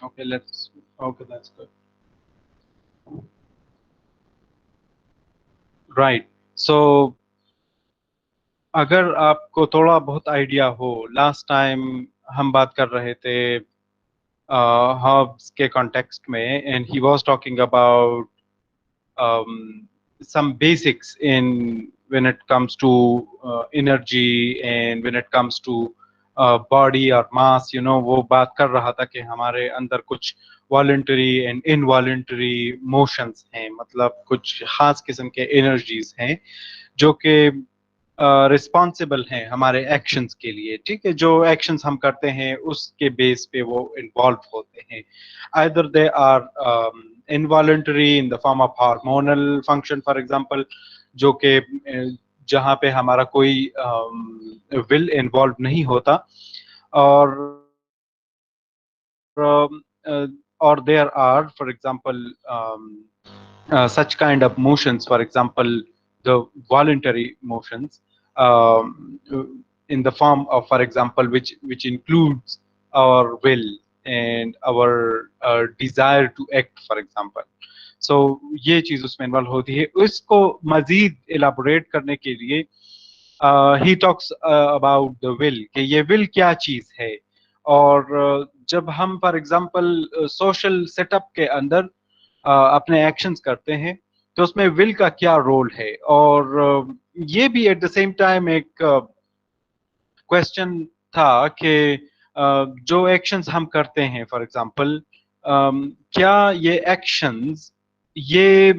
Okay, let's. Okay, that's good. Right. So अगर आपको थोड़ा बहुत आइडिया हो, लास्ट टाइम हम बात कर रहे थे हर्ब्स के कॉन्टेक्स्ट में, and he was talking about some basics in when it comes to energy and when it comes to body और mass, you know, वो बात कर रहा था कि हमारे अंदर कुछ वॉलंटरी एंड इनवॉलंटरी मोशंस हैं, मतलब कुछ खास किस्म के एनर्जीज हैं जो कि रिस्पॉन्सिबल हैं हमारे एक्शंस के लिए। ठीक है, जो एक्शंस हम करते हैं उसके बेस पे वो इन्वॉल्व होते हैं। Either they are involuntary in the form of hormonal function, for example, जो कि जहाँ पे हमारा कोई विल इन्वॉल्व नहीं होता, और or there are, for example, such kind of motions, for example, the voluntary motions, um, in the form of, for example, which includes our will and our desire to act, for example. So ये चीज उसमें involve होती है। उसको मजीद elaborate करने के लिए he talks about the will, कि ये विल क्या चीज है। और जब हम फॉर एग्जांपल सोशल सेटअप के अंदर अपने एक्शंस करते हैं, तो उसमें विल का क्या रोल है। और ये भी एट द सेम टाइम एक क्वेश्चन था कि जो एक्शंस हम करते हैं, फॉर एग्जांपल, क्या ये एक्शंस ये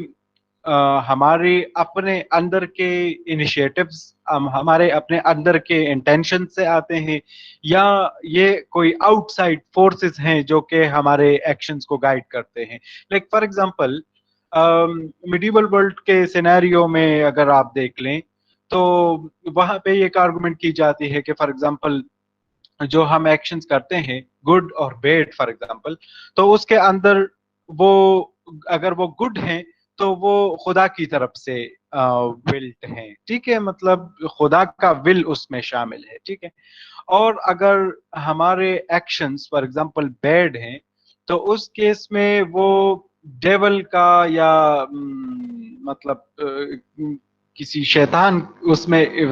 हमारे अपने अंदर के इनिशिएटिव्स, हमारे अपने अंदर के इंटेंशन से आते हैं, या ये कोई आउटसाइड फोर्सेस हैं जो कि हमारे एक्शंस को गाइड करते हैं। Like for example, medieval world के सिनेरियो में अगर आप देख लें, तो वहां पे एक आर्गुमेंट की जाती है कि फॉर एग्जांपल जो हम एक्शंस करते हैं, गुड और बैड फॉर एग्जांपल, तो उसके अंदर वो, अगर वो गुड हैं तो वो खुदा की तरफ से विल्ड हैं। ठीक है, मतलब खुदा का विल उसमें शामिल है। ठीक है, और अगर हमारे एक्शंस फॉर एग्जांपल बैड हैं, तो उस केस में वो डेवल का या मतलब किसी शैतान उसमें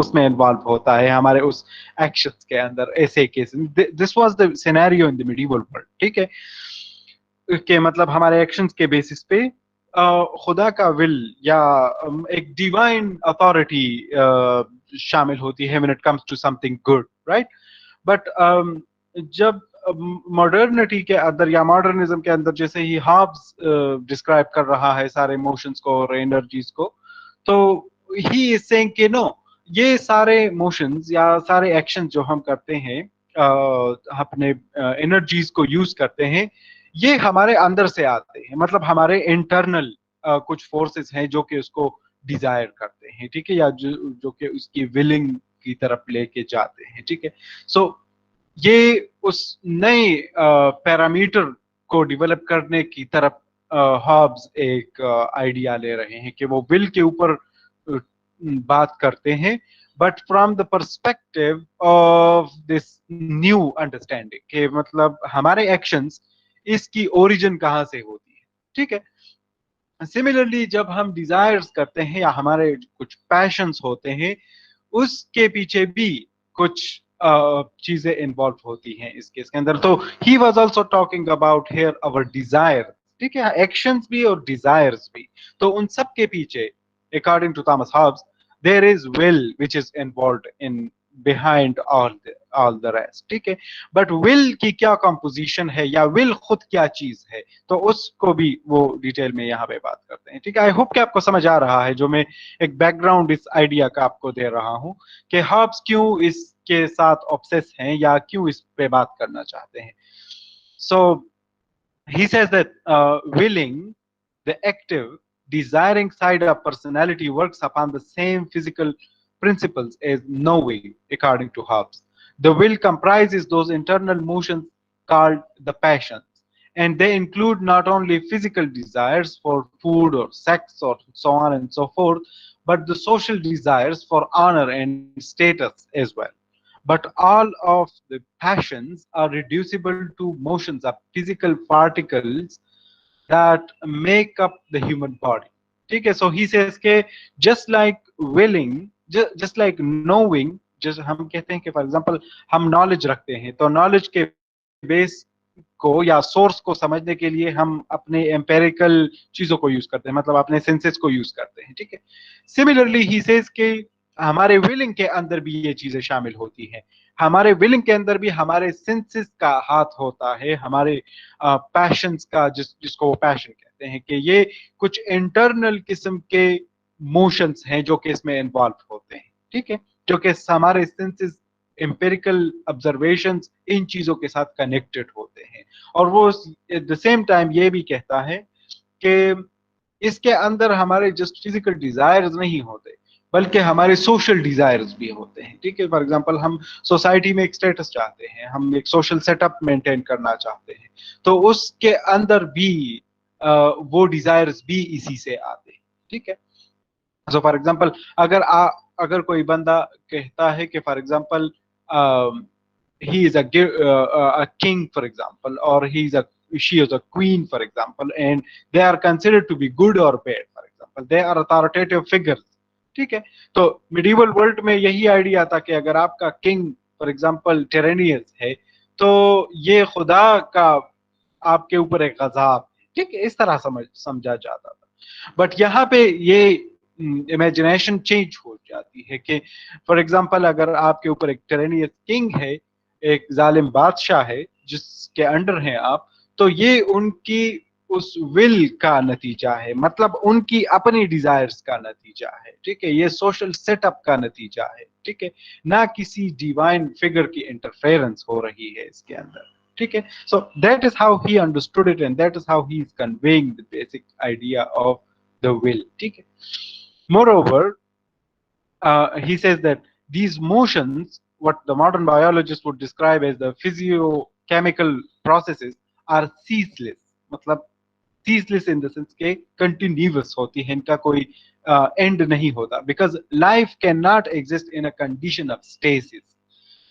उसमें इन्वॉल्व होता है हमारे उस एक्शंस के अंदर। ऐसे case, this was the scenario in the medieval world. ठीक है, के मतलब हमारे एक्शंस के बेसिस पे खुदा का विल या एक डिवाइन अथॉरिटी शामिल होती है when it comes to something good, right. But जब मॉडर्निटी के अंदर या मॉडर्निज्म के अंदर, जैसे ही हाब्स डिस्क्राइब कर रहा है सारे इमोशंस को और एनर्जीज को, तो ही इज सेइंग कि नो, ये सारे इमोशंस या सारे एक्शन जो हम करते हैं, अपने एनर्जीज को यूज करते हैं, ये हमारे अंदर से आते हैं, मतलब हमारे इंटरनल कुछ फोर्सेस हैं जो कि उसको डिजायर करते हैं। ठीक है, या जो कि उसकी विलिंग की तरफ लेके जाते हैं। ठीक है, सो ये उस नए पैरामीटर को डेवलप करने की तरफ हॉब्स एक आइडिया ले रहे हैं कि वो विल के ऊपर बात करते हैं, but from the perspective of this new understanding, कि मतलब हमारे एक्शंस, इसकी ओरिजिन कहाँ से होती है। ठीक है, सिमिलरली जब हम डिजायर्स करते हैं या हमारे कुछ पैशंस होते हैं, उसके पीछे भी कुछ चीजें इन्वॉल्व होती हैं इस केस के अंदर। तो he was also talking about here our Dzire. ठीक है, एक्शंस भी और डिजायर्स भी, तो उन सब के पीछे, according to Thomas Hobbes, there is will which is involved in behind all the rest. ठीक है, बट विल की क्या कंपोजिशन है या विल खुद क्या चीज है, तो उसको भी वो डिटेल में यहाँ पे बात करते हैं। ठीक है, आई होप कि आपको समझ आ रहा है, जो मैं एक बैकग्राउंड इस आइडिया का आपको दे रहा हूँ कि हर्ब्स क्यों इसके साथ ऑब्सेस हैं या क्यों इस पे बात करना चाहते हैं। सो he says that willing, the active, desiring side of personality works upon the same physical principles as knowing, according to Hobbes. The will comprises those internal motions called the passions, and they include not only physical desires for food or sex or so on and so forth, but the social desires for honor and status as well. but all of the passions are reducible to motions of physical particles that make up the human body. ठीक है, so he says के just like willing, just like knowing, just हम कहते हैं कि for example हम knowledge रखते हैं, तो knowledge के base को या सोर्स को समझने के लिए हम अपने एम्पेरिकल चीजों को यूज करते हैं, मतलब अपने सेंसेस को यूज करते हैं, ठीक है। सिमिलरली ही सेज के हमारे विलिंग के अंदर भी ये चीजें शामिल होती हैं, हमारे विलिंग के अंदर भी हमारे सेंसेस का हाथ होता है, हमारे पैशंस का, जिसको वो पैशन कहते हैं, कि ये कुछ इंटरनल किस्म के मोशंस हैं जो कि इसमें इन्वॉल्व होते हैं, ठीक है, जो कि हमारे सेंसेस एम्पेरिकल ऑब्जर्वेशंस इन चीजों के साथ कनेक्टेड होते हैं। और वो एट द सेम टाइम ये भी कहता है कि इसके अंदर हमारे जस्ट फिजिकल डिजायर्स नहीं होते, बल्कि हमारे सोशल डिजायर्स भी होते हैं, ठीक है। फॉर एग्जांपल हम सोसाइटी में एक स्टेटस चाहते हैं, हम एक सोशल सेटअप मेंटेन करना चाहते हैं, तो उसके अंदर भी वो डिजायर्स भी इसी से आते हैं, ठीक है। सो फॉर एग्जांपल अगर कोई बंदा कहता है कि for example he is a king, for example, or she is a queen, for example, and they are considered to be good or bad, for example, they are authoritative figures, ठीक है। तो medieval world में यही idea था कि अगर आपका king for example टेरेनियस है, तो ये खुदा का आपके ऊपर एक गज़ाब है, ठीक है, इस तरह समझा जाता था। बट यहाँ पे ये इमेजिनेशन चेंज हो जाती है कि फॉर एग्जांपल अगर आपके ऊपर एक टेरेनियस किंग है, एक जालिम बादशाह है जिसके अंडर हैं आप, तो ये उनकी उस विल का नतीजा है, मतलब उनकी अपनी डिजायर्स का नतीजा है, ठीक है, ये सोशल सेटअप का नतीजा है, ठीक है, ना किसी डिवाइन फिगर की इंटरफेरेंस हो रही है इसके अंदर, ठीक है। So that is how he understood it and that is how he is conveying the basic idea of the will, ठीक है। Moreover, he says that these motions, what the modern biologists would describe as the physiochemical processes, are ceaseless. मतलब ceaseless in the sense के continuous होती है, इनका कोई end नहीं होता, because life cannot exist in a condition of stasis.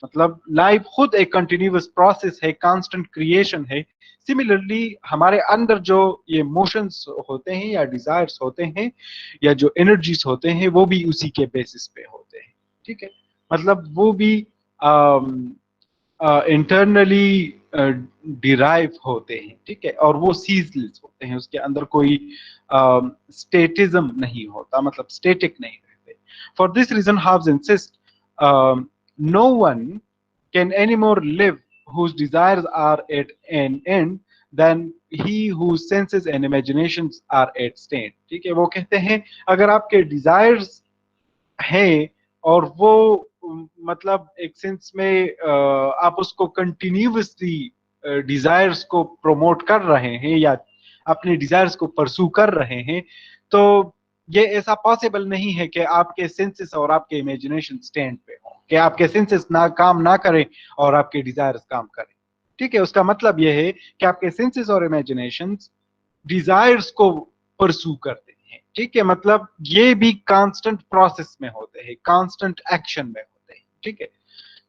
मतलब life खुद एक कंटिन्यूअस प्रोसेस है, कांस्टेंट क्रिएशन है। सिमिलरली हमारे अंदर जो ये इमोशंस होते हैं या डिजायर्स होते हैं या जो एनर्जीज होते हैं, वो भी उसी के बेसिस पे होते हैं, ठीक है। मतलब वो भी इंटरनली डिराइव होते हैं, ठीक है, और वो सीजलेस होते हैं, उसके अंदर कोई स्टेटिज्म नहीं होता, मतलब स्टेटिक नहीं रहते। For this reason halves insist no one can anymore live whose desires are at an end than he whose senses and imaginations are at stand, ठीक है। वो कहते हैं अगर आपके डिजायर्स हैं और वो मतलब एक सेंस में आप उसको कंटिन्यूअसली डिजायर्स को प्रमोट कर रहे हैं या अपने डिजायर्स को परसू कर रहे हैं, तो ये ऐसा पॉसिबल नहीं है कि आपके सेंसेस और आपके इमेजिनेशन स्टैंड पे हो, कि आपके सेंसेस काम ना करें और आपके डिजायर्स काम करें, ठीक है। उसका मतलब यह है कि आपके सेंसेस और इमेजिनेशन डिजायर्स को परसू करते हैं, ठीक है, मतलब ये भी कांस्टेंट प्रोसेस में होते हैं, कांस्टेंट एक्शन में होते हैं, ठीक है।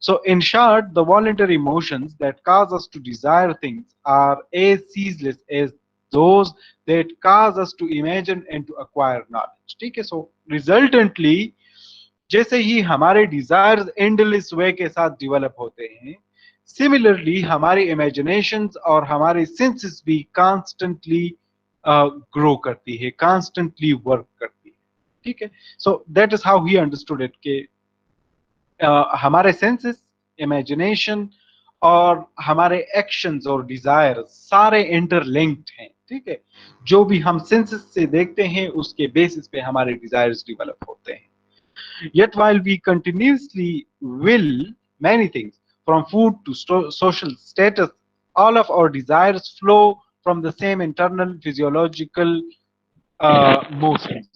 So in short, the voluntary emotions that cause us to desire things are as ceaseless as those that cause us to imagine and to acquire knowledge, ठीक है। So resultantly, जैसे ही हमारे डिजायर्स एंडलेस वे के साथ डेवलप होते हैं, similarly हमारी imaginations और हमारे सेंसेस भी कॉन्स्टेंटली ग्रो करती है, कॉन्स्टेंटली वर्क करती है, ठीक है। So that is how he understood it के हमारे सेंसेस, इमेजिनेशन और हमारे एक्शंस और डिजायर सारे इंटरलिंक्ड हैं, ठीक है। जो भी हम सेंसेस से देखते हैं उसके बेसिस पे हमारे डिजायर्स डेवलप होते हैं। Yet while we continuously will many things, from food to social status, all of our desires flow from the same internal physiological motions.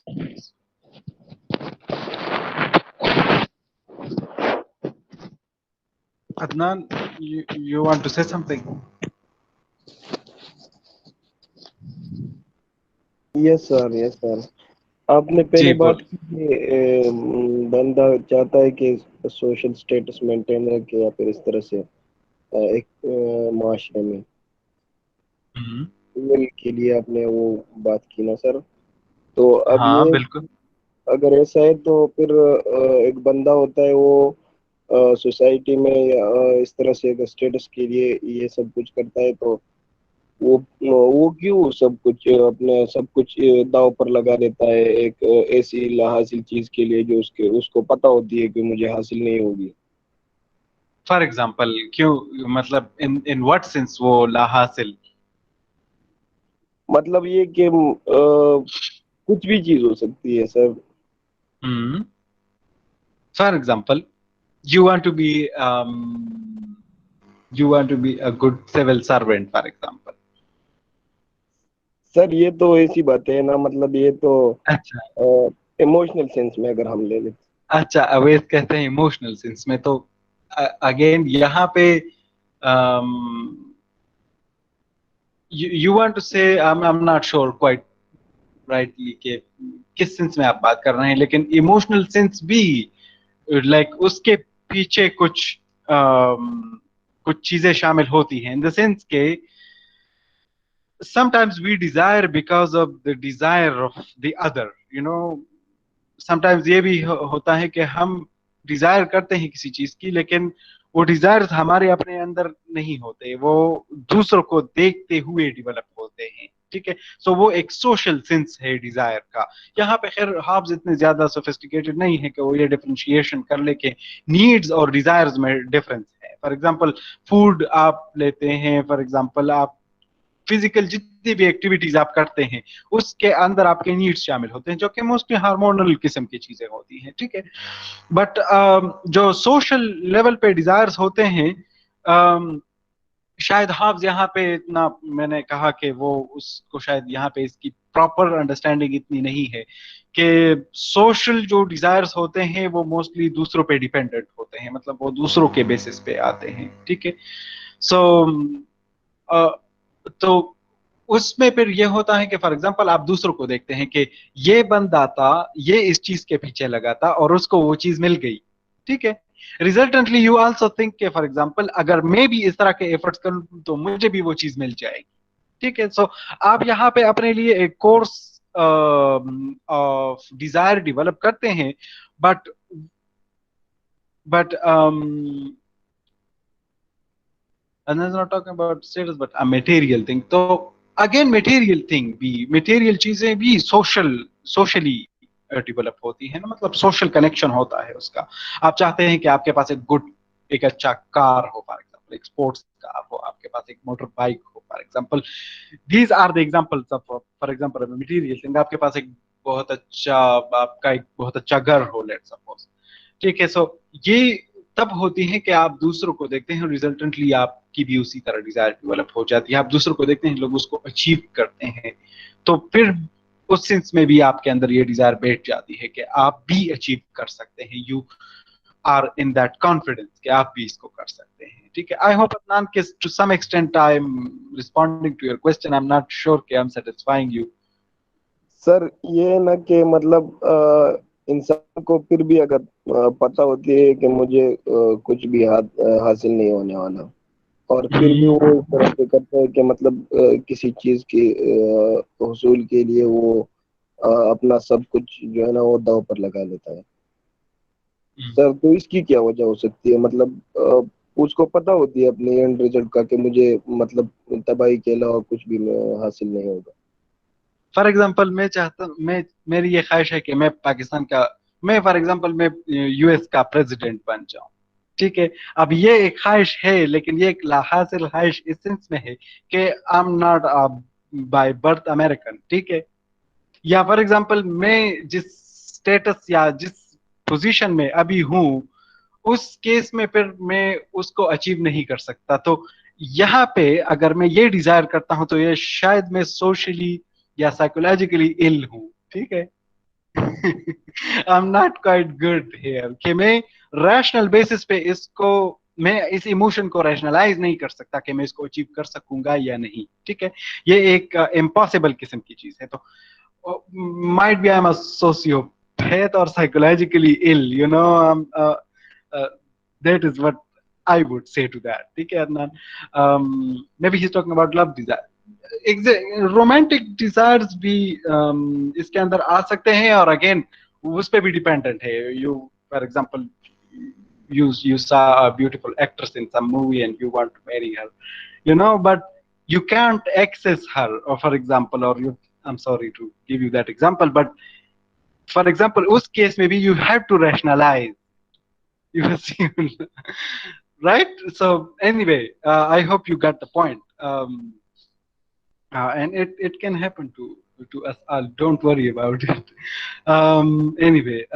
Adnan, you want to say something? Yes, sir. Yes, sir. आपने पहले जी बात बोल। की कि बंदा चाहता है कि सोशल स्टेटस मेंटेन रखे या फिर इस तरह से एक माशरे में हम्म। मिल के लिए आपने वो बात की ना सर। तो अब हाँ ये बिल्कुल। अगर ऐसा है तो फिर एक बंदा होता है वो सोसाइटी में इस तरह से अगर स्टेटस के लिए ये सब कुछ करता है तो वो क्यों सब कुछ अपने सब कुछ दांव पर लगा देता है एक ऐसी हासिल चीज के लिए जो उसके उसको पता होती है कि मुझे हासिल नहीं होगी। फॉर एग्जाम्पल क्यों, मतलब इन इन व्हाट सेंस वो ला हासिल? मतलब ये कि कुछ भी चीज हो सकती है sir. Hmm. For example you want to be you want to be a good civil servant, for example. Sir ये तो ऐसी बात है ना, मतलब ये तो अच्छा। इमोशनल सेंस में अगर हम ले लें। अच्छा, अवैध कहते हैं इमोशनल सेंस में, तो अगेन यहाँ पे you want to say, I'm not sure quite rightly कि किस सेंस में आप बात कर रहे हैं, लेकिन इमोशनल सेंस भी लाइक उसके पीछे कुछ चीजें शामिल होती हैं, इन द सेंस के sometimes we desire because of the desire of the other, you know. Sometimes ये भी होता है कि हम डिजायर करते हैं किसी चीज की, लेकिन वो डिजायर्स हमारे अपने अंदर नहीं होते, वो दूसरों को देखते हुए डेवलप होते हैं, ठीक है। सो वो एक सोशल सेंस है डिजायर का। यहाँ पे खैर हाफ्स इतने ज्यादा सोफिस्टिकेटेड नहीं है कि वो ये डिफरेंशिएशन कर ले के नीड्स और डिजायर्स में डिफरेंस है। फॉर एग्जांपल फूड आप लेते हैं, फॉर एग्जांपल आप फिजिकल जितनी भी एक्टिविटीज आप करते हैं उसके अंदर आपके नीड्स शामिल होते हैं, जो कि मोस्टली हार्मोनल किस्म की चीजें होती हैं, ठीक है। बट जो सोशल लेवल पे डिजायर्स होते हैं, um, शायद हाफ्स यहाँ पे इतना, मैंने कहा कि वो उसको शायद यहाँ पे इसकी प्रॉपर अंडरस्टैंडिंग इतनी नहीं है कि सोशल जो डिजायर्स होते हैं वो मोस्टली दूसरों पे डिपेंडेंट होते हैं, मतलब वो दूसरों के बेसिस पे आते हैं, ठीक है। सो तो उसमें फिर ये होता है कि फॉर एग्जांपल आप दूसरों को देखते हैं कि ये बंदा था, ये इस चीज के पीछे लगा था और उसको वो चीज मिल गई, ठीक है। रिजल्टेंटली यू आल्सो थिंक के फॉर एग्जांपल अगर मैं भी इस तरह के एफर्ट्स करूं तो मुझे भी वो चीज मिल जाएगी, ठीक है। सो आप यहाँ पे अपने लिए एक कोर्स ऑफ डिजायर डेवलप करते हैं, but but and that's not talking about status but a material thing, तो अगेन मटेरियल थिंग भी, मटेरियल चीजें भी सोशली डेवलप होती है ना, मतलब सोशल कनेक्शन होता है उसका। आप चाहते हैं कि आपके पास एक अच्छा कार हो, फॉर एग्जांपल एक स्पोर्ट्स कार हो, आपके पास एक मोटर बाइक हो, for example these are the examples of, for example material thing. आपके पास एक बहुत अच्छा, आपका एक बहुत अच्छा घर हो, लेट्स सपोज, ठीक है। सो ये तब होती है कि आप दूसरों को देखते हैं, रिजल्टेंटली आपकी भी उसी तरह डिजायर डेवलप हो जाती है। आप दूसरों को देखते हैं, लोग उसको अचीव करते हैं, तो फिर उस सेंस में भी आपके अंदर ये डिजायर बैठ जाती है कि आप भी अचीव कर सकते हैं। You are in that confidence कि आप भी इसको कर सकते हैं, ठीक है। आई होप अदनान कि to some extent I am responding to your question, I am not sure कि I am satisfying you. Sir ये है ना कि मतलब इंसान को फिर भी अगर पता होती है कि मुझे कुछ भी हासिल नहीं होने वाला, और फिर भी वो इस तरह से करता है कि मतलब किसी चीज के हुसूल के लिए वो अपना सब कुछ जो है ना वो दांव पर लगा लेता है। सर तो इसकी क्या वजह हो सकती है, मतलब उसको पता होती है अपने एंड रिजल्ट का कि मुझे मतलब तबाही के अलावा कुछ भी हासिल नहीं होगा। फॉर एग्जाम्पल मैं चाहता, मैं मेरी ये ख्वाहिश है कि मैं पाकिस्तान का, मैं फॉर एग्जाम्पल मैं यूएस का प्रेसिडेंट बन जाऊं, ठीक है। अब ये एक ख्वाहिश है, लेकिन ये एक लाहासिल ख्वाहिश इस सेंस में है कि I am not by birth American, ठीक है। या फॉर एग्जाम्पल मैं जिस स्टेटस या जिस पोजीशन में अभी हूं, उस केस में फिर मैं उसको अचीव नहीं कर सकता। तो यहाँ पे अगर मैं ये डिजायर करता हूं तो ये शायद मैं सोशली या साइकोलॉजिकली इल हूं, ठीक है। आई am not quite good here कि मैं रैशनल बेसिस पे इसको, मैं इस इमोशन को रैशनलाइज नहीं कर सकता कि मैं इसको अचीव कर सकूंगा या नहीं, ठीक है। ये एक इम्पॉसिबल किस्म की चीज है। तो might be I'm a sociopath or psychologically ill, you know. Uh, that is what I would say to that. ठीक है Adnan? Maybe he's talking about love desire. Romantic desires भी इसके अंदर आ सकते हैं, और अगेन उस पे भी डिपेंडेंट है. You for example you saw a beautiful actress in some movie and you want to marry her, you know, but you can't access her, or for example, or you, I'm sorry to give you that example, but for example उस case में भी you have to rationalize, you assume. Right? So anyway, I hope you got the point. And it can happen to us all. Don't worry about it. Anyway,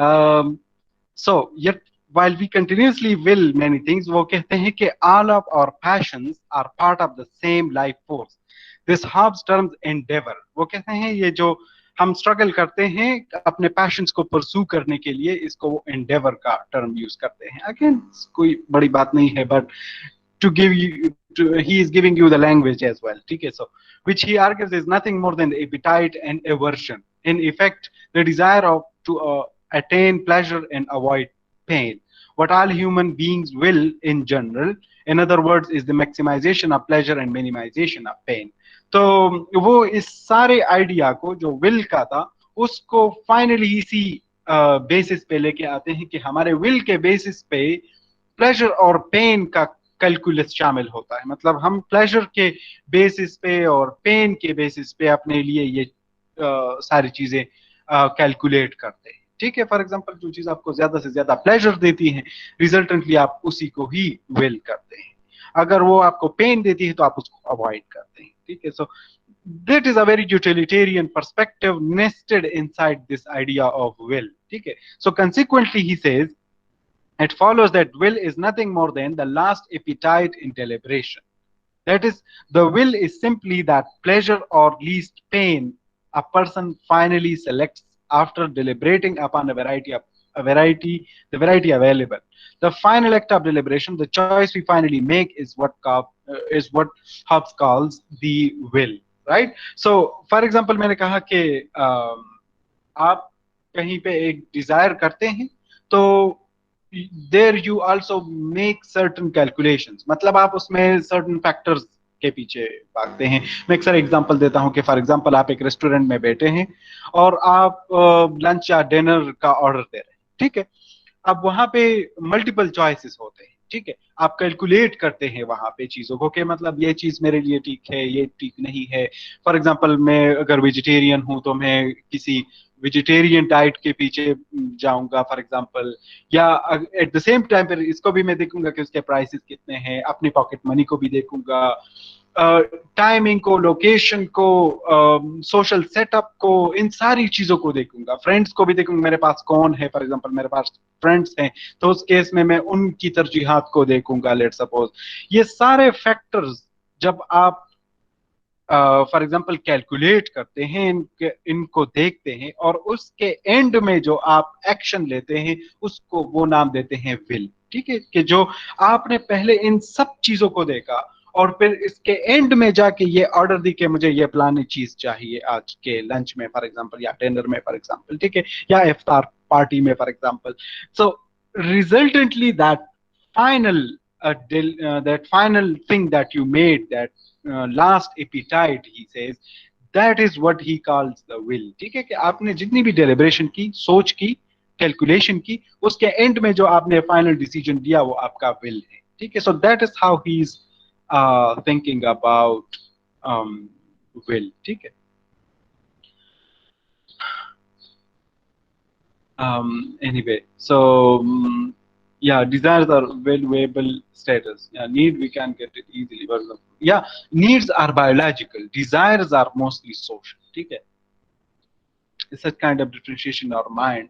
so yet while we continuously will many things, वो कहते हैं कि all of our passions are part of the same life force. This Hobbes terms endeavor. वो कहते हैं ये जो हम स्ट्रगल करते हैं अपने पैशंस को परस्यू करने के लिए, इसको वो एंडेवर का टर्म यूज करते हैं. अगेन कोई बड़ी बात नहीं है, but to give you he is giving you the language as well. Okay, so which he argues is nothing more than appetite and aversion, in effect the desire of to attain pleasure and avoid pain, what all human beings will in general, in other words, is the maximization of pleasure and minimization of pain. तो वो इस सारे idea को जो will का था उसको finally इसी बेसिस पे लेके आते हैं कि हमारे विल के बेसिस पे प्लेजर और पेन का कैलकुलस शामिल होता है. मतलब हम प्लेजर के बेसिस पे और पेन के बेसिस पे अपने लिए ये सारी चीजें कैलकुलेट करते हैं. ठीक है, फॉर एग्जांपल जो चीज आपको ज्यादा से ज्यादा प्लेजर देती है, रिजल्टेंटली आप उसी को ही विल करते हैं. अगर वो आपको पेन देती है तो आप उसको अवॉइड करते हैं. ठीक है, सो that is a very utilitarian perspective nested inside this idea of will. ठीक है, so consequently he says it follows that will is nothing more than the last appetite in deliberation. That is, the will is simply that pleasure or least pain a person finally selects after deliberating upon the variety available. The final act of deliberation, the choice we finally make, is what Hobbes calls the will. Right? So, for example, मैंने कहा कि आप कहीं पे एक Dzire करते हैं, तो there you also make certain calculations. मतलब आप उसमें certain factors के पीछे भागते हैं. मैं एक सारा एग्जांपल देता हूं कि फॉर एग्जांपल आप एक रेस्टोरेंट में बैठे हैं और आप लंच या डिनर का ऑर्डर दे रहे हैं. ठीक है, अब वहां पे मल्टीपल चॉइसेस होते हैं. ठीक है, आप कैलकुलेट करते हैं वहां पे चीजों को कि मतलब ये चीज मेरे लिए ठीक है, ये ठीक नहीं है. फॉर एग्जांपल मैं अगर वेजिटेरियन हूं तो मैं किसी वेजिटेरियन डाइट के पीछे जाऊंगा फॉर एग्जांपल, या एट द सेम टाइम पर इसको भी मैं देखूंगा कि उसके प्राइसेस कितने हैं, अपनी पॉकेट मनी को भी देखूंगा, टाइमिंग को, लोकेशन को, सोशल सेटअप को, इन सारी चीजों को देखूंगा, फ्रेंड्स को भी देखूंगा, मेरे पास कौन है. फॉर एग्जांपल मेरे पास फ्रेंड्स हैं तो उस केस में मैं उनकी तरजीहात को देखूंगा. लेट सपोज ये सारे फैक्टर्स जब आप फॉर एग्जांपल कैलकुलेट करते हैं, इनको देखते हैं, और उसके एंड में जो आप एक्शन लेते हैं उसको वो नाम देते हैं विल. ठीक है, कि जो आपने पहले इन सब चीजों को देखा और फिर इसके एंड में जाके ये ऑर्डर दी कि मुझे ये फलानी चीज चाहिए आज के लंच में फॉर एग्जांपल, या डिनर में फॉर एग्जांपल. ठीक है, या इफ्तार पार्टी में for example. So resultantly that final thing that you made, that last appetite, he says, that is what he calls the will. ठीक है, कि आपने जितनी भी डेलिब्रेशन की, सोच की, कैलकुलेशन की, उसके एंड में जो आपने फाइनल डिसीजन दिया वो आपका विल है. ठीक है, so that is how he is thinking about will. ठीक है. Anyway, so yeah, desires are valuable status. Yeah, need we can get it easily, but yeah, needs are biological, desires are mostly social. ठीक है, it's such kind of differentiation in our mind.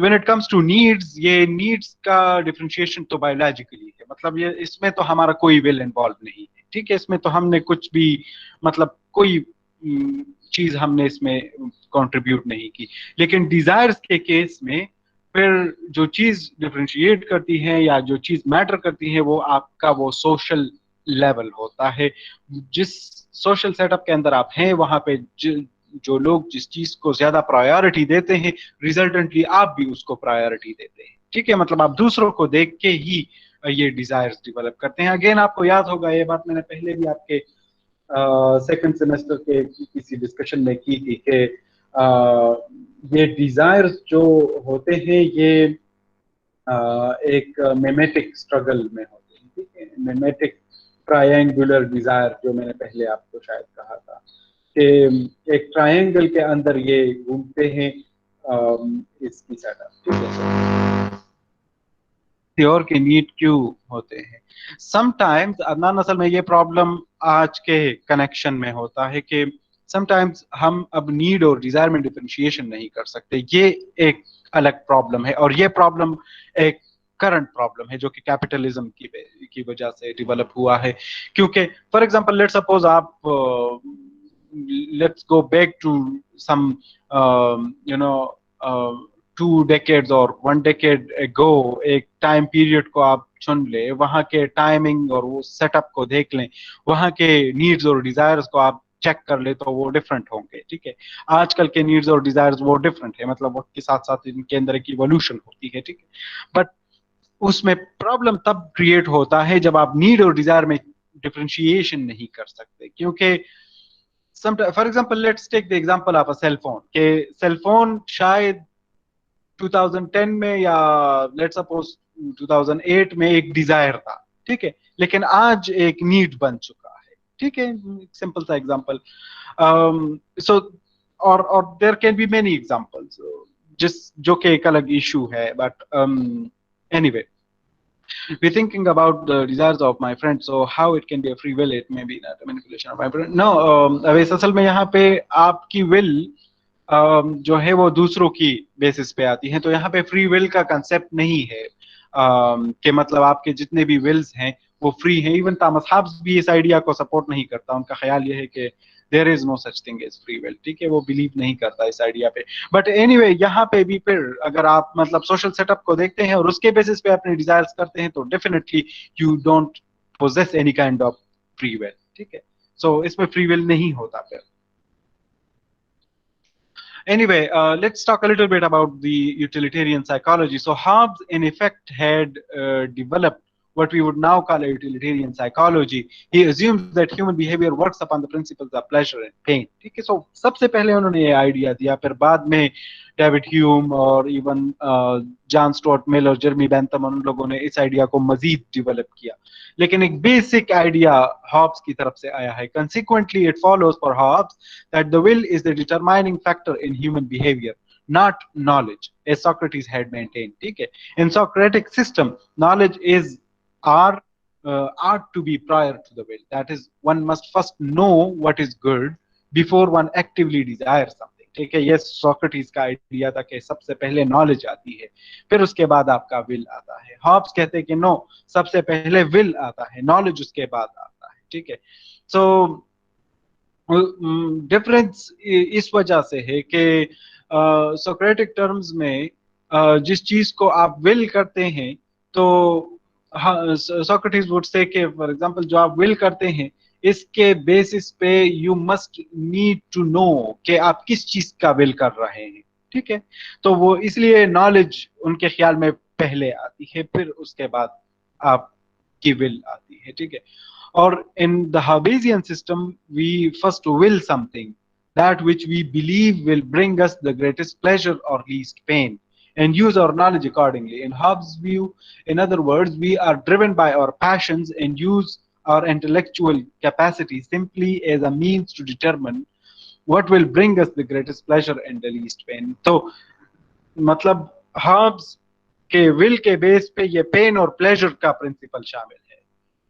When it comes to needs, ये needs का differentiation तो biologically है. मतलब ये इसमें तो हमारा कोई will involved नहीं है. ठीक है, इसमें तो हमने कुछ भी मतलब कोई चीज हमने इसमें कंट्रीब्यूट नहीं की. लेकिन डिजायर्स के केस में फिर जो चीज डिफरेंशिएट करती है या जो चीज मैटर करती है वो आपका वो सोशल लेवल होता है. जिस सोशल सेटअप के अंदर आप हैं वहां पे जो लोग जिस चीज को ज्यादा प्रायोरिटी देते हैं, रिजल्टेंटली आप भी उसको प्रायोरिटी देते हैं, ठीक है। मतलब आप दूसरों को देख के ही ये डिजायर्स डेवलप करते हैं। अगेन आपको याद होगा, ये बात मैंने पहले भी आपके सेकंड सेमेस्टर के किसी डिस्कशन में की थी कि ये डिजायर्स जो होते हैं ये एक मेमेटिक स्ट्रगल में होते हैं, ठीक है। मेमेटिक ट्रायंगुलर डिजायर, जो मैंने पहले आपको शायद कहा था कि एक ट्रायंगल के अंदर ये घूमते हैं इसकी सेटअप, ठीक है। और के नीड क्यों होते हैं समटाइम्स अदनान? असल में ये प्रॉब्लम आज के कनेक्शन में होता है कि समटाइम्स हम अब नीड और डिजायर में डिफरेंशिएशन नहीं कर सकते। ये एक अलग प्रॉब्लम है, और ये प्रॉब्लम एक करंट प्रॉब्लम है जो कि कैपिटलिज्म की वजह से डेवलप हुआ है। क्योंकि फॉर एग्जांपल लेट्स सपोज आप let's go back to some you know 2 decades और 1 decade ago, एक टाइम पीरियड को आप चुन ले, वहां के टाइमिंग और वो सेटअप को देख लें, वहां के नीड्स और डिजायर्स को आप चेक कर ले तो वो डिफरेंट होंगे, ठीक है। आजकल के नीड्स और डिजायर्स वो डिफरेंट है, मतलब वक्त के साथ साथ इनके अंदर एक इवोल्यूशन होती है, ठीक है। बट उसमें प्रॉब्लम तब क्रिएट होता है जब आप नीड और डिजायर में डिफरेंशिएशन नहीं कर सकते। क्योंकि for example let's take the example of a cell phone, के सेल फोन शायद 2010 में या लेट्स सपोज 2008 में एक डिजायर था, ठीक है, लेकिन आज एक नीड बन चुका है, ठीक है। सिंपल सा एग्जांपल। सो और there can be many examples जिस जो कि एक अलग इशू है, but anyway we're thinking about the desires of my friend, so how it can be a free will, it may be not a manipulation of my friend, no। अभी असल में यहाँ पे आपकी will जो है वो दूसरों की बेसिस पे आती है, तो यहाँ पे फ्री विल का कंसेप्ट नहीं है कि मतलब आपके जितने भी विल्स हैं वो फ्री हैं। इवन थॉमस हॉब्स भी इस आइडिया को सपोर्ट नहीं करता। उनका ख्याल ये है कि there is no such thing as free will, ठीक है, वो बिलीव नहीं करता इस आइडिया पे। बट एनीवे यहाँ पे भी फिर अगर आप मतलब सोशल सेटअप को देखते हैं और उसके बेसिस पे अपने डिजायर्स करते हैं तो definitely you don't poses any kind of free will, ठीक है। सो इसमें फ्री विल नहीं होता फिर। Anyway, let's talk a little bit about the utilitarian psychology. So Hobbes, in effect, had developed what we would now call a utilitarian psychology. He assumes that human behavior works upon the principles of pleasure and pain. ठीक है, so सबसे पहले उन्होंने ये idea दिया, फिर बाद में डेविड ह्यूम और इवन जॉन स्टुअर्ट मिल और जर्मी बेंथम, उन लोगों ने इस आइडिया को मजीद डेवलप किया। लेकिन एक बेसिक आइडिया हॉब्स की तरफ से आया है। Consequently, it follows for Hobbes that the will is the determining factor in human behavior, not knowledge, as Socrates had maintained. ठीक है, in Socratic system, knowledge is ought to be prior to the will. That is, one must first know what is good before one actively desires something. ठीक है, ये Socrates का idea था कि सबसे पहले नॉलेज आती है, फिर उसके बाद आपका विल आता है। हॉब्स कहते हैं कि नो, सबसे पहले विल आता है, नॉलेज उसके बाद आता है, ठीक है। सो डिफरेंस इस वजह से है कि सोक्रेटिक टर्म्स में जिस चीज को आप विल करते हैं तो सोक्रेटिस वुड से कि फॉर एग्जांपल जो आप विल करते हैं इसके बेसिस पे you must need to know कि आप किस चीज का विल कर रहे हैं, ठीक है। तो वो इसलिए नॉलेज उनके ख्याल में पहले आती है, फिर उसके बाद आपकी विल आती है, ठीक है। Or in the Hobbesian system, we first will something, that which we believe will bring us the greatest pleasure or least pain, and use our knowledge accordingly. In Hobbes' view, in other words, we are driven by our passions and use our intellectual capacity simply as a means to determine what will bring us the greatest pleasure and the least pain. तो मतलब Hobbes के will के base पे ये pen और pleasure का principal शामिल है,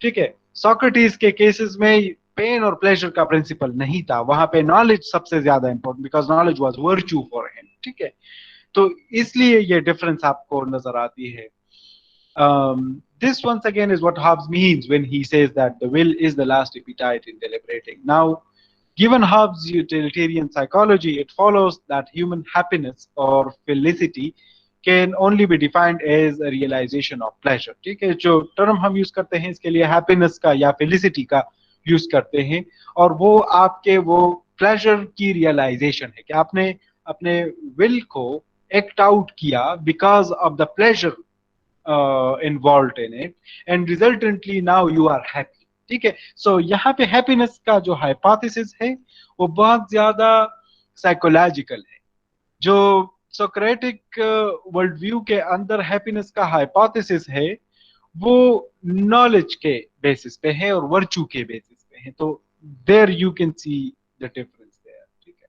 ठीक है। सोक्रेटिस के केसेस में पेन और प्लेजर का प्रिंसिपल नहीं था, वहां पे नॉलेज सबसे ज्यादा important, because knowledge was virtue for him, ठीक है। तो इसलिए ये डिफरेंस आपको नजर आती है। This once again is what Hobbes means when he says that the will is the last appetite in deliberating. Now, given Hobbes' utilitarian psychology, it follows that human happiness or felicity can only be defined as a realization of pleasure, ठीक है। जो term हम use करते हैं इसके लिए happiness का या फेलिसिटी का यूज करते हैं, और वो आपके वो प्लेजर की रियलाइजेशन है कि आपने अपने विल को एक्ट आउट किया because of the pleasure involve in it, and resultantly now you are happy. ठीक है, सो यहाँ पे हैप्पीनेस का जो हाइपोथेसिस है वो बहुत ज्यादा साइकोलॉजिकल है। जो सोक्रेटिक वर्ल्ड व्यू के अंदर हैप्पीनेस का हाइपोथेसिस है वो नॉलेज के बेसिस पे है और वर्चू के बेसिस पे है। तो there you can see the difference there. ठीक है,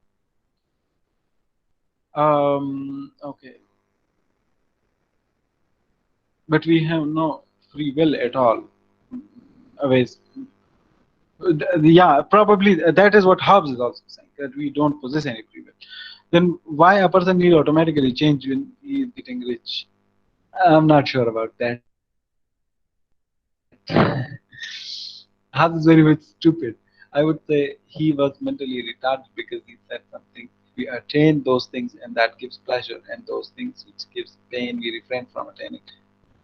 okay, but we have no free will at all. Always, yeah, probably that is what Hobbes is also saying, that we don't possess any free will. Then why a person need automatically change when he is getting rich? I'm not sure about that. Hobbes is very much stupid. I would say he was mentally retarded because he said something. We attain those things and that gives pleasure, and those things which gives pain we refrain from attaining.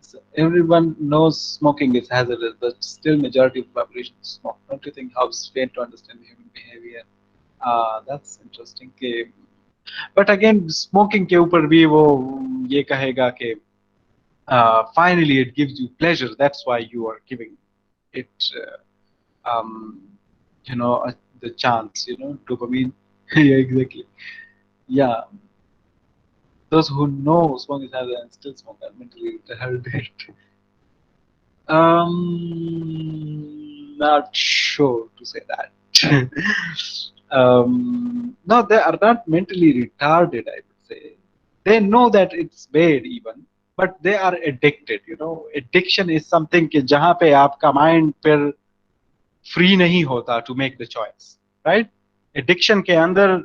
So everyone knows smoking is hazardous, but still majority of the population smoke. Don't you think Hobbes failed to understand human behavior? That's interesting. कि but again smoking के ऊपर भी वो ये कहेगा कि finally it gives you pleasure, that's why you are giving it um, the chance, dopamine. Yeah, exactly. Yeah, those who know smoking is hazardous and still smoke are mentally retarded. Not sure to say that. No, they are not mentally retarded, I would say. They know that it's bad even, but they are addicted. Addiction is something कि जहाँ पे आपका mind फिर free नहीं होता to make the choice, right? Addiction के अंदर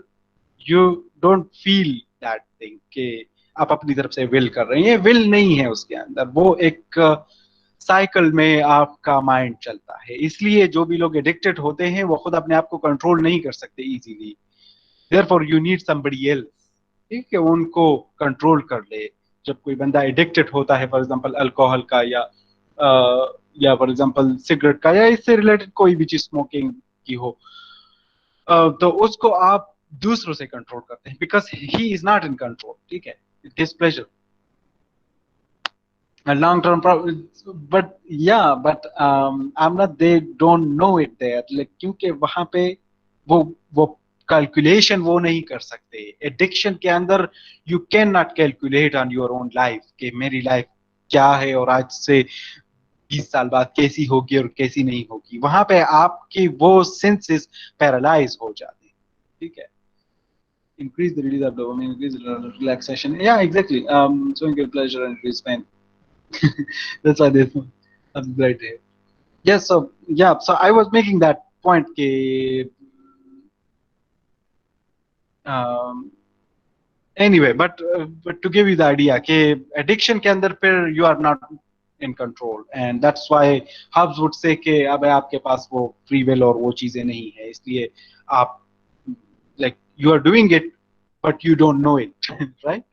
you don't feel that thing कि आप अपनी तरफ से will कर रहे हैं, ये will नहीं है उसके अंदर, वो एक साइकिल में आपका माइंड चलता है। इसलिए जो भी लोग एडिक्टेड होते हैं वो खुद अपने आप को कंट्रोल नहीं कर सकते easily, therefore you need somebody else, ठीक है, उनको कंट्रोल कर ले। जब कोई बंदा एडिक्टेड होता है फॉर एग्जांपल अल्कोहल का या फॉर एग्जांपल सिगरेट का या इससे रिलेटेड कोई भी चीज स्मोकिंग की हो, तो उसको आप दूसरों से कंट्रोल करते हैं because he is not in control. ठीक है, it is pleasure a long term problem, but yeah, but I'm not, they don't know it there, like क्योंकि वहां पे वो कैलकुलेशन वो नहीं कर सकते। एडिक्शन के अंदर you can not calculate on your own life कि मेरी लाइफ क्या है और आज से 20 साल बाद कैसी होगी और कैसी नहीं होगी। वहां पे आपकी वो सेंसेस पैरालाइज हो जाते हैं। ठीक है, increase the release of dopamine, increase the relaxation, yeah exactly, showing your pleasure and increase pain. That's why they that's right here. Yes, so yeah, so I was making that point कि anyway, but to give you the idea कि addiction के अंदर फिर you are not in control, and that's why Hobbes would say कि अब आपके पास वो free will और वो चीजें नहीं है, इसलिए आप like you are doing it but you don't know it. Right?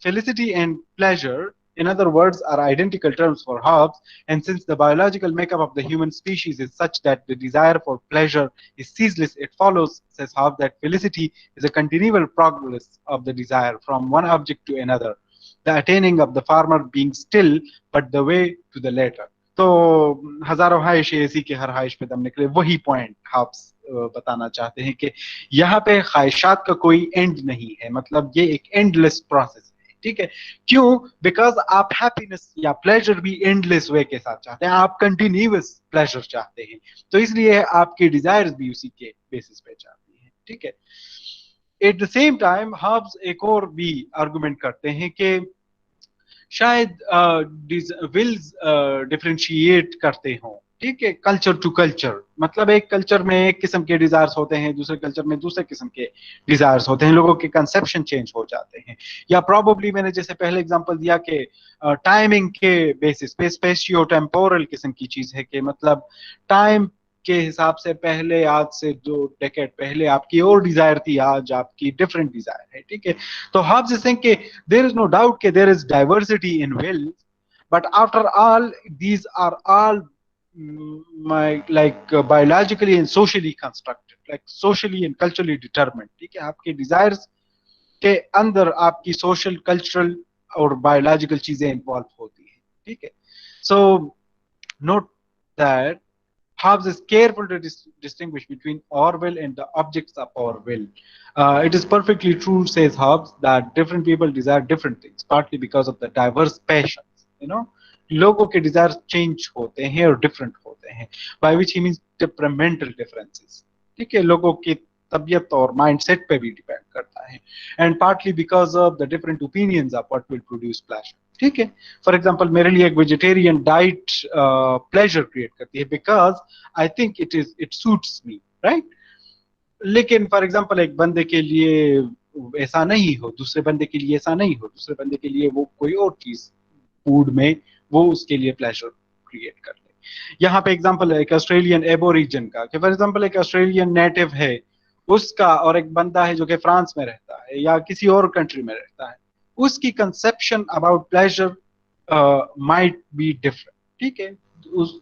Felicity and pleasure, in other words, are identical terms for Hobbes, and since the biological makeup of the human species is such that the desire for pleasure is ceaseless, it follows, says Hobbes, that felicity is a continual progress of the desire from one object to another, the attaining of the former being still but the way to the latter. तो हजारों ख्वाहिश ऐसी कि हर ख्वाहिश पे दम निकले, वही पॉइंट हाब्स बताना चाहते हैं कि यहाँ पे ख्वाहिशात का कोई एंड नहीं है, मतलब ये एक एंडलेस प्रोसेस है। ठीक है, क्यों? बिकॉज आप हैप्पीनेस या प्लेजर भी एंडलेस वे के साथ चाहते हैं, आप कंटिन्यूअस प्लेजर चाहते हैं, तो इसलिए आपकी डिजायर्स भी उसी के बेसिस पे चाहती हैं। ठीक है, at the same time halves एक और भी आर्गुमेंट करते हैं कि शायद विल्स डिफरेंशिएट करते हों। ठीक है, कल्चर टू कल्चर, मतलब एक कल्चर में एक किस्म के डिजायर्स होते हैं, दूसरे कल्चर में दूसरे किस्म के डिजायर्स होते हैं, लोगों के कंसेप्शन चेंज हो जाते हैं। या प्रॉबली मैंने जैसे पहले एग्जांपल दिया कि टाइमिंग के बेसिस पे स्पेशियो टेम्पोरल किस्म की चीज है कि मतलब टाइम के हिसाब से पहले, आज से 2 डेकेड पहले आपकी और डिजायर थी, आज आपकी डिफरेंट डिजायर है। ठीक है, तो हाब्स इज सेइंग कि देयर इज नो डाउट कि there is diversity in will, but after all these are all like biologically and socially constructed. Like socially and culturally determined, ठीक है। आपके डिजायर्स के अंदर आपकी सोशल, कल्चरल और biological चीजें इन्वॉल्व होती हैं, ठीक है। So note that Hobbes is careful to distinguish between our will and the objects of our will. It is perfectly true, says Hobbes, that different people desire different things, partly because of the diverse passions. You know, लोगों के desires change होते हैं और different होते हैं, by which he means temperamental differences. ठीक है, लोगों की तबीयत और माइंडसेट पे भी डिपेंड करता है, and partly because of the different opinions of what will produce pleasure, ठीक है। फॉर एग्जांपल मेरे लिए एक वेजिटेरियन डाइट प्लेजर क्रिएट करती है because I think it suits me, right. लेकिन फॉर एग्जांपल एक बंदे के लिए ऐसा नहीं हो, दूसरे बंदे के लिए ऐसा नहीं हो, दूसरे बंदे के लिए वो कोई और चीज फूड में वो उसके लिए प्लेजर क्रिएट कर ले। यहाँ पे एग्जांपल है एक ऑस्ट्रेलियन एबोरिजन का, कि फॉर एग्जांपल एक ऑस्ट्रेलियन नेटिव है उसका, और एक बंदा है जो कि फ्रांस में रहता है या किसी और कंट्री में रहता है, उसकी conception about pleasure might be different, ठीक है। उस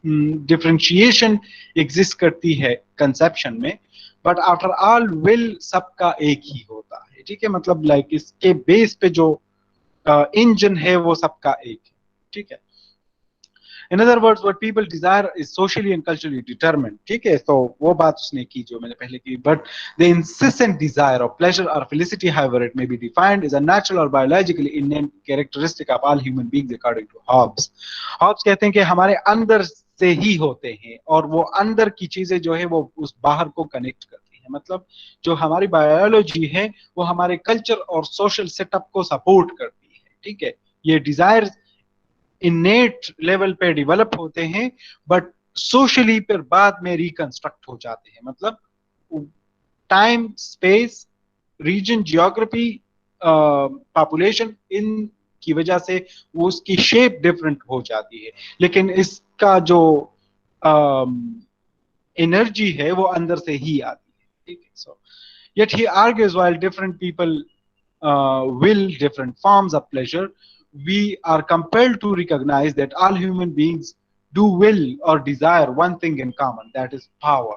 डिफरेंशिएशन एग्जिस्ट करती है कंसेप्शन में, बट आफ्टर ऑल विल सबका एक ही होता है, ठीक है। मतलब लाइक इसके बेस पे जो इंजन है वो सबका एक है, ठीक है। In other words, what people desire is socially and culturally determined, ठीक है। तो वो बात उसने की जो मैंने पहले की, but the incessant desire of pleasure or felicity, however it may be defined, is a natural or biologically innate characteristic of all human beings according to Hobbes. Hobbes कहते हैं कि हमारे अंदर से ही होते हैं, और वो अंदर की चीजें जो है वो उस बाहर को कनेक्ट करती है। मतलब जो हमारी बायोलॉजी है वो हमारे कल्चर और सोशल सेटअप को सपोर्ट करती है, ठीक है। ये डिजायर इनेट लेवल पे डेवलप होते हैं, बट सोशली फिर बाद में रिकंस्ट्रक्ट हो जाते हैं। मतलब time, space, reason, geography, population, इन की वजह से वो उसकी शेप डिफरेंट हो जाती है, लेकिन इसका जो एनर्जी है वो अंदर से ही आती है, ठीक है। सो yet he argues while different people will different forms of pleasure, we are compelled to recognize that all human beings do will or desire one thing in common, that is power.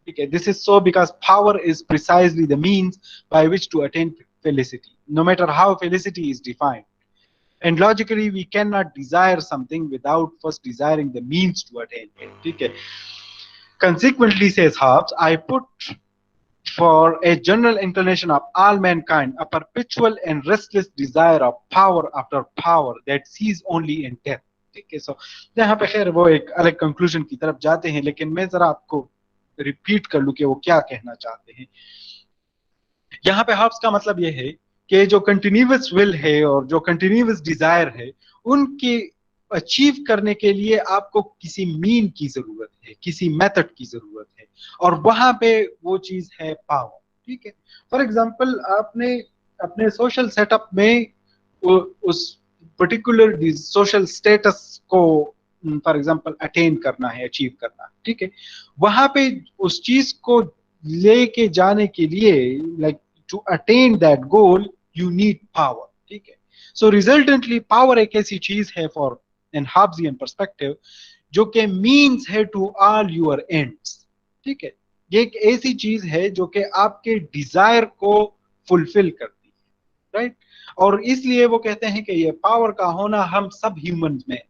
Okay, this is so because power is precisely the means by which to attain felicity, no matter how felicity is defined. And logically, we cannot desire something without first desiring the means to attain it. Okay. Consequently, says Hobbes, I put for a general inclination of all mankind a perpetual and restless desire of power after power that sees only in death. ठीक है। सो यहाँ पे खैर वो एक अलग conclusion की तरफ जाते हैं, लेकिन मैं जरा आपको रिपीट कर लूं कि वो क्या कहना चाहते हैं। यहाँ पे हॉब्स का मतलब ये है कि जो कंटिन्यूअस विल है और जो कंटिन्यूअस डिजायर है, उनके अचीव करने के लिए आपको किसी मीन की जरूरत है, किसी मेथड की जरूरत है, और वहां पे वो चीज है पावर, ठीक है। फॉर एग्जांपल आपने अपने सोशल सेटअप में उस पर्टिकुलर सोशल स्टेटस को फॉर एग्जांपल अटेन करना है, अचीव करना है, ठीक है। वहां पे उस चीज को लेके जाने के लिए, like to attain that goal, you need power, ठीक है। सो रिजल्टेंटली पावर एक ऐसी चीज है फॉर एन हॉब्सियन पर्सपेक्टिव जो कि मीन्स है टू ऑल यूर एंड्स, ठीक है। ये एक ऐसी चीज है जो कि आपके डिजायर को फुलफिल करती है, राइट। और इसलिए वो कहते हैं कि ये पावर का होना हम सब ह्यूमन में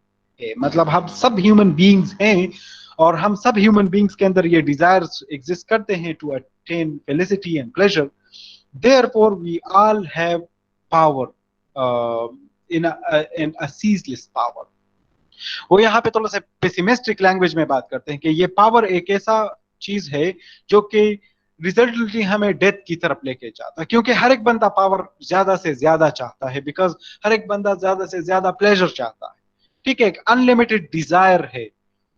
है, मतलब हम सब ह्यूमन बीइंग्स हैं, और हम सब ह्यूमन बीइंग्स के अंदर ये डिजायर्स एग्जिस्ट करते हैं to attain felicity and pleasure. Therefore, we all have power in a ceaseless power. वो यहाँ पे थोड़ा सा पेसिमिस्टिक लैंग्वेज में बात करते हैं कि ये पावर एक ऐसा चीज है जो कि रिजल्टेंटली हमें डेथ की तरफ लेके जाता है, क्योंकि हर एक बंदा पावर ज्यादा से ज्यादा चाहता है, बिकॉज हर एक बंदा ज्यादा से ज्यादा प्लेजर चाहता है, ठीक है। एक अनलिमिटेड डिजायर है,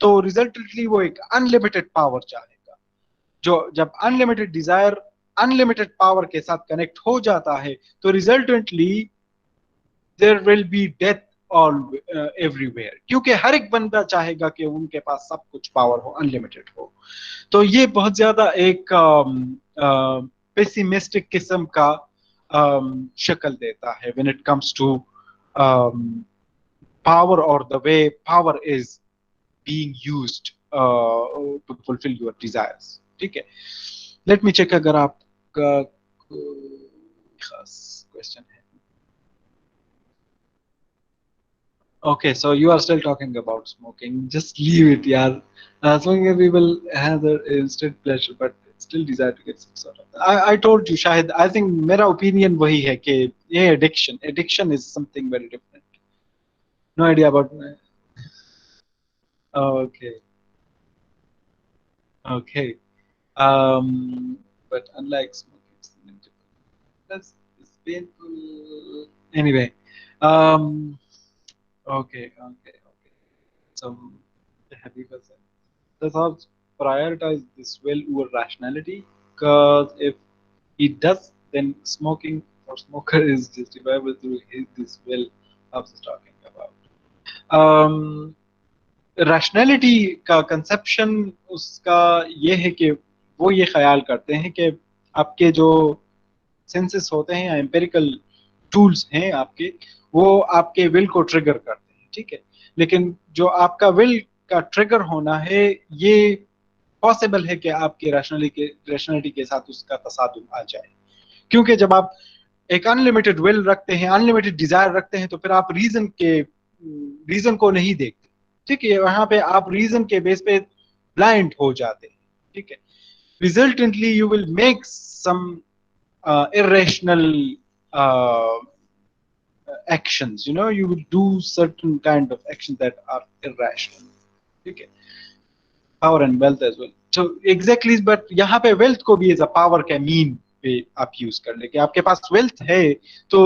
तो रिजल्टेंटली वो एक अनलिमिटेड पावर चाहेगा। जो जब अनलिमिटेड डिजायर अनलिमिटेड पावर के साथ कनेक्ट हो जाता है, तो resultantly there will be death all everywhere, क्योंकि हर एक बंदा चाहेगा कि उनके पास सब कुछ पावर हो, अनलिमिटेड हो। तो ये बहुत ज्यादा एक पेसिमिस्टिक किस्म का शक्ल देता है when it comes to power और the way power is being used to fulfill your desires. ठीक है. लेट मी चेक अगर आपका कोई खास क्वेश्चन है. Okay, so you are still talking about smoking. Just leave it, yaar. Smoking people have the instant pleasure, but still desire to get some sort of. I told you, Shahid. I think मेरा opinion वही है कि ये addiction. Addiction is something very different. No idea about. Okay, okay. But unlike smoking, it's inevitable. It's painful. Anyway, um, okay. So, Habiba said. The thoughts prioritize this will over rationality, because if he does, then smoking for smoker is justifiable through this will I was talking about. Rationality का conception उसका ये है कि वो ये ख्याल करते हैं कि आपके जो सेंसेस होते हैं या एम्पेरिकल टूल्स हैं आपके, वो आपके विल को ट्रिगर करते हैं, ठीक है. लेकिन जो आपका विल का ट्रिगर होना है, ये पॉसिबल है कि आपके रैशनैलिटी के साथ उसका तसादुम आ जाए, क्योंकि जब आप एक अनलिमिटेड विल रखते हैं, अनलिमिटेड डिजायर रखते हैं, तो फिर आप रीजन को नहीं देखते, ठीक है. वहां पे आप रीजन के बेस पे ब्लाइंड हो जाते हैं, ठीक है. Resultantly you will make some irrational uh, actions, you will do certain kind of actions that are irrational, ठीक है. Power and wealth as well. तो एग्जैक्टली, बट यहाँ पे वेल्थ को भी एज अ पावर के मीन पे आप यूज कर ले कि आपके पास वेल्थ है, तो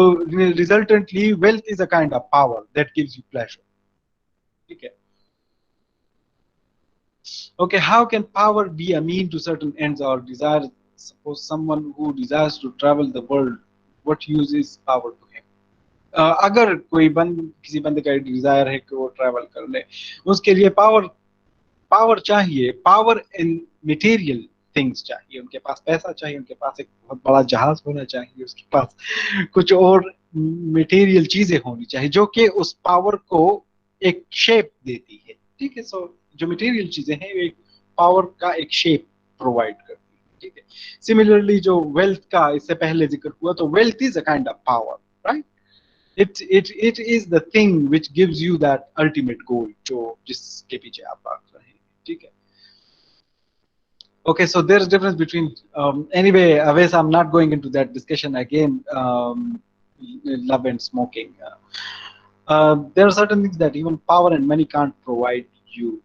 resultantly wealth is a kind of power that gives you pleasure, ठीक है. Okay, how can power be a mean to certain ends or desires? Suppose someone who desires to travel the world, what use is power to him? अगर किसी बंदे का Dzire है कि वो travel कर ले, उसके लिए पावर चाहिए. पावर इन मटेरियल थिंग्स चाहिए, उनके पास पैसा चाहिए, उनके पास एक बहुत बड़ा जहाज होना चाहिए, उसके पास कुछ और मटेरियल चीजें होनी चाहिए जो कि उस पावर को एक शेप देती है, ठीक है. सो जो मटेरियल चीजें हैं, एक पावर का एक शेप प्रोवाइड करती है, ठीक है. सिमिलरली जो वेल्थ का इससे पहले जिक्र हुआ, तो wealth is a kind of power, right. it is the thing which gives you that ultimate goal जो जिसके पीछे आप भाग रहे हैं, ठीक है. Okay, so there's difference between anyway, Aves, I'm not going into that discussion again. Love and smoking, there are certain things that even power and money can't provide you.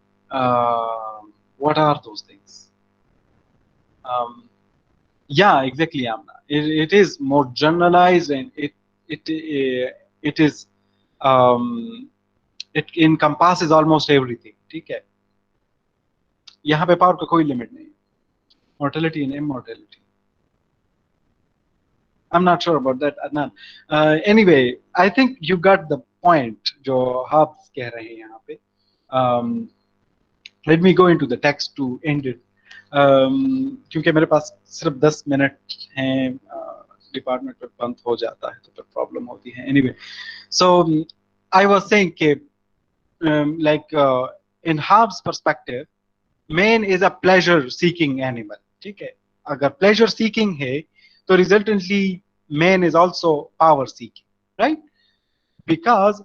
What are those things? um, yeah, exactly, Amna. It is more generalized, and it is it encompasses almost everything, ठीक है. यहाँ पे power का कोई limit नहीं. Mortality and immortality. I'm not sure about that, Adnan. Anyway, I think you got the point जो आप कह रहे हैं यहाँ पे. Let me go into the text to end it. क्योंकि मेरे पास सिर्फ 10 मिनट हैं, डिपार्टमेंट में बंद हो जाता है तो फिर प्रॉब्लम होती है. Anyway, so I was saying कि like in Hobbes' perspective, man is a pleasure seeking animal, ठीक है. अगर pleasure seeking है, तो resultantly man is also power seeking, right? Because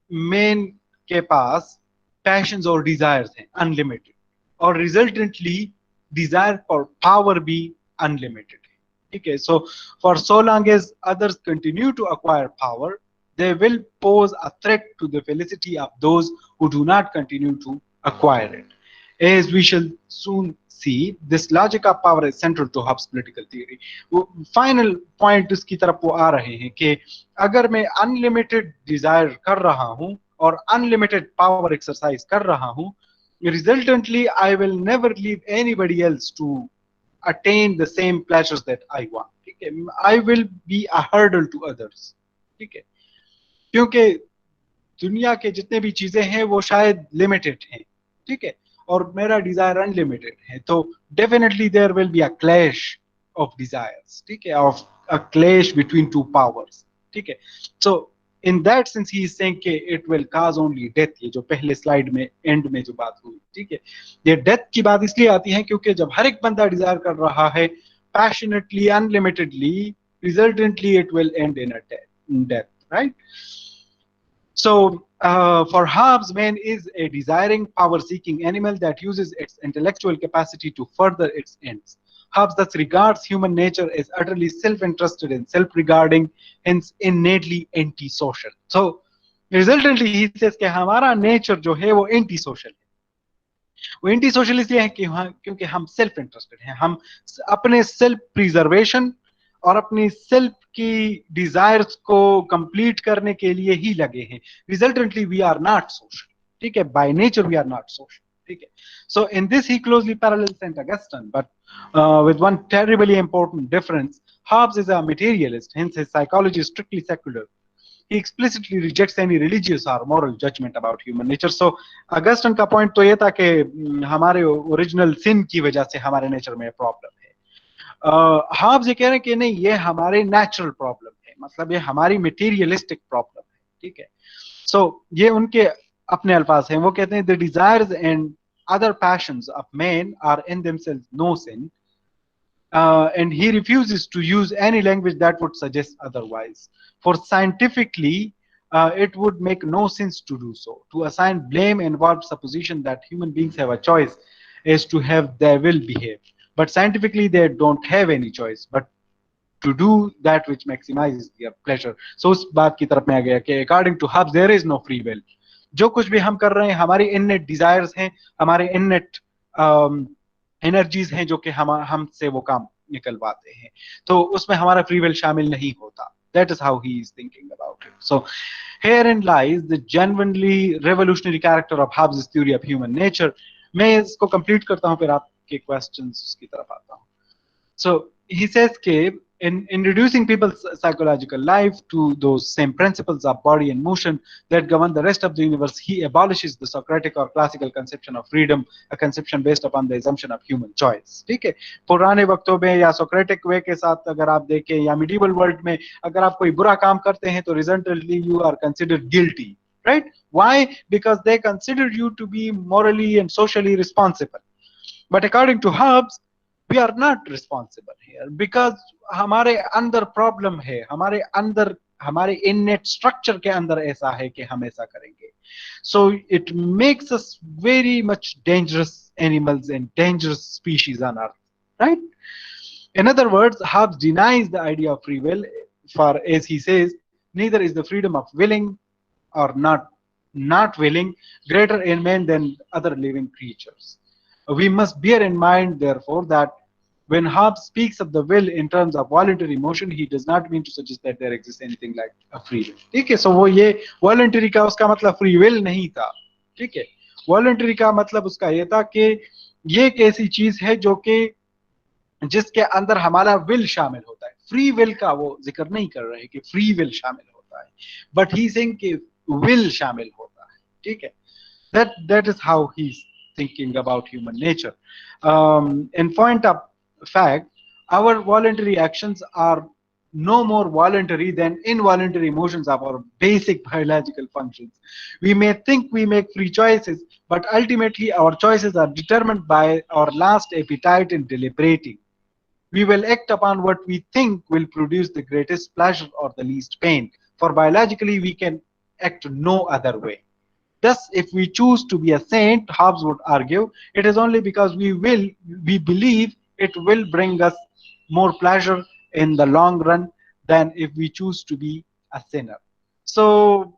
man के पास passions और desires हैं unlimited, और resultantly desire for power भी unlimited है, ठीक है. So for so long as others continue to acquire power, they will pose a threat to the felicity of those who do not continue to acquire it. As we shall soon see, this logic of power is central to Hobbes' political theory. Final point इसकी तरफ वो आ रहे हैं कि अगर मैं unlimited Dzire कर रहा हूं और अनलिमिटेड पावर एक्सरसाइज कर रहा हूं, resultantly I will never leave anybody else to attain the same pleasures that I want, ठीक है. I will be a hurdle to others, ठीक है. क्योंकि दुनिया के जितने भी चीजें हैं वो शायद लिमिटेड हैं, ठीक है, और मेरा डिजायर अनलिमिटेड है, तो definitely there will be a clash of desires, ठीक है, of a clash between two powers, ठीक है. सो in that sense he is saying कि it will cause only death, ये जो पहले स्लाइड में एंड में जो बात हुई, ठीक है, ये डेथ की बात इसलिए आती है क्योंकि जब हर एक बंदा डिजायर कर रहा है passionately unlimitedly, resultantly it will end in a death, right? So for Hobbes, man is a desiring, power-seeking animal that uses its intellectual capacity to further its ends. Hobbes thus regards human nature as utterly self-interested and self-regarding, hence innately anti-social. So resultantly he says कि हमारा nature जो है वो anti-social है। वो anti-social इसलिए है कि क्योंकि हम self-interested हैं, हम अपने self-preservation और अपनी सेल्फ की डिजायर्स को कंप्लीट करने के लिए ही लगे हैं। Resultantly we are not social, ठीक है, by nature we are not social, ठीक है। So in this he closely parallels Saint Augustine, but with one terribly important difference. Hobbes is a materialist, hence his psychology is strictly secular. He explicitly rejects any religious or moral judgment about human nature. So Augustine का point तो ये था कि हमारे original सिन की वजह से हमारे नेचर में प्रॉब्लम है। हाब्स ये कह रहे हैं कि नहीं, ये हमारे नेचुरल प्रॉब्लम है, मतलब ये हमारी मटेरियलिस्टिक प्रॉब्लम है, ठीक है। सो ये उनके अपने अल्फाज हैं, वो कहते हैं the desires and other passions of men are in themselves no sin, and he refuses to use any language that would suggest otherwise. For scientifically, it would make no sense to do so. To assign blame involves supposition that human beings have a choice as to have their will behave. But scientifically, they don't have any choice but to do that which maximizes their pleasure. So उस बात की तरफ में आ गया कि according to Hobbes there is no free will. जो कुछ भी हम कर रहे हैं हमारी innate desires हैं, हमारे innate एनर्जीज हैं जो कि हमसे वो काम निकलवाते हैं, तो उसमें हमारा फ्री विल शामिल नहीं होता. That is how he is thinking about it. So herein lies the genuinely revolutionary character of Hobbes' theory of human nature. मैं इसको कंप्लीट करता हूं, फिर आपके क्वेश्चंस उसकी तरफ आता हूं. So he says that in reducing people's psychological life to those same principles of body and motion that govern the rest of the universe, he abolishes the Socratic or classical conception of freedom, a conception based upon the assumption of human choice. ठीक है, पुराने वक्तों में या Socratic वे के साथ अगर आप देखें या मिडिवल वर्ल्ड में अगर आप कोई बुरा काम करते हैं तो resultantly you are considered guilty, right? Why? Because they consider you to be morally and socially responsible. But according to Hobbes, we are not responsible here because हमारे अंदर प्रॉब्लम है, हमारे अंदर हमारे innate structure के अंदर ऐसा है कि हम ऐसा करेंगे. So it makes us very much dangerous animals and dangerous species on earth, right? In other words, Hobbes denies the idea of free will, for as he says, neither is the freedom of willing or not willing greater in men than other living creatures. We must bear in mind, therefore, that when Hobbes speaks of the will in terms of voluntary motion, he does not mean to suggest that there exists anything like a free will. ठीक है, so वो ये voluntary का उसका मतलब free will नहीं था. ठीक है, voluntary का मतलब उसका ये था कि ये एक ऐसी चीज है जो कि जिसके अंदर हमारा will शामिल होता है. फ्री विल का वो जिक्र नहीं कर रहे कि फ्री विल शामिल होता है, बट ही सिंग कि will शामिल होता है. ठीक है, that is how he's thinking about human nature. In point of fact, our voluntary actions are no more voluntary than involuntary motions of our basic biological functions. We may think we make free choices, but ultimately our choices are determined by our last appetite in deliberating. We will act upon what we think will produce the greatest pleasure or the least pain, for biologically we can act no other way. Thus, if we choose to be a saint, Hobbes would argue, it is only because we believe it will bring us more pleasure in the long run than if we choose to be a sinner. So,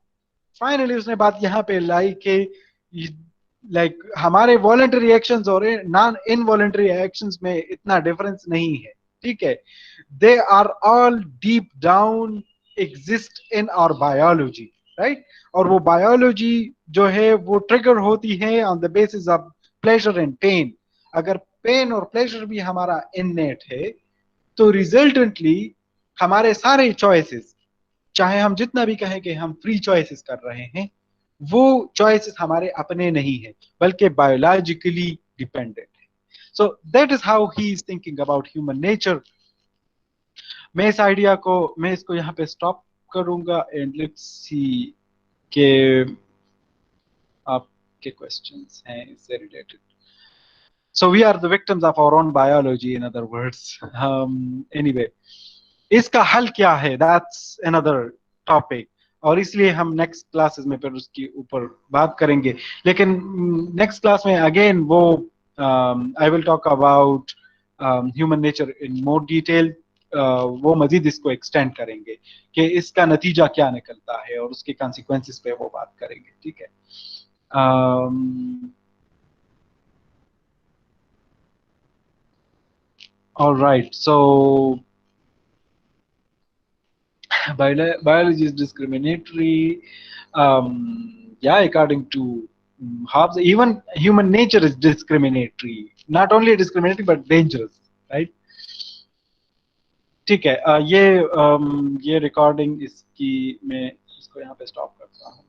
finally, उसने बात यहाँ पे लाई कि like हमारे voluntary actions और non involuntary actions में इतना difference नहीं है. ठीक है, they are all deep down exist in our biology, right? और वो बायोलॉजी जो है वो ट्रिगर होती है on the basis of pleasure and pen. अगर पेन और प्लेजर भी हमारा इननेट है तो रिजल्टेंटली हमारे सारे चॉइसेस, चाहे हम जितना भी कहें कि हम फ्री चॉइसेस कर रहे हैं, वो चॉइसेस हमारे अपने नहीं है बल्कि बायोलॉजिकली डिपेंडेंट है. So that is how he is thinking about human nature. मैं इस आइडिया को मैं इसको यहाँ पे स्टॉप करूंगा एंड लेट्स सी के आपके क्वेश्चंस हैं इससे related. So we are the victims of our own biology, in other words. Anyway, इसका हल क्या है? That's another topic. और इसलिए हम नेक्स्ट क्लासेस में फिर उसके ऊपर बात करेंगे. लेकिन नेक्स्ट क्लास में अगेन वो I will talk about human nature in more detail. वो मजीद इसको एक्सटेंड करेंगे कि इसका नतीजा क्या निकलता है और उसके कॉन्सिक्वेंसेस पे वो बात करेंगे. ठीक है. All right, so biology is discriminatory. Yeah, according to Hobbes, even human nature is discriminatory. Not only discriminatory but dangerous, right? ठीक है. ये रिकॉर्डिंग इसकी मैं इसको यहाँ पे स्टॉप करता हूँ.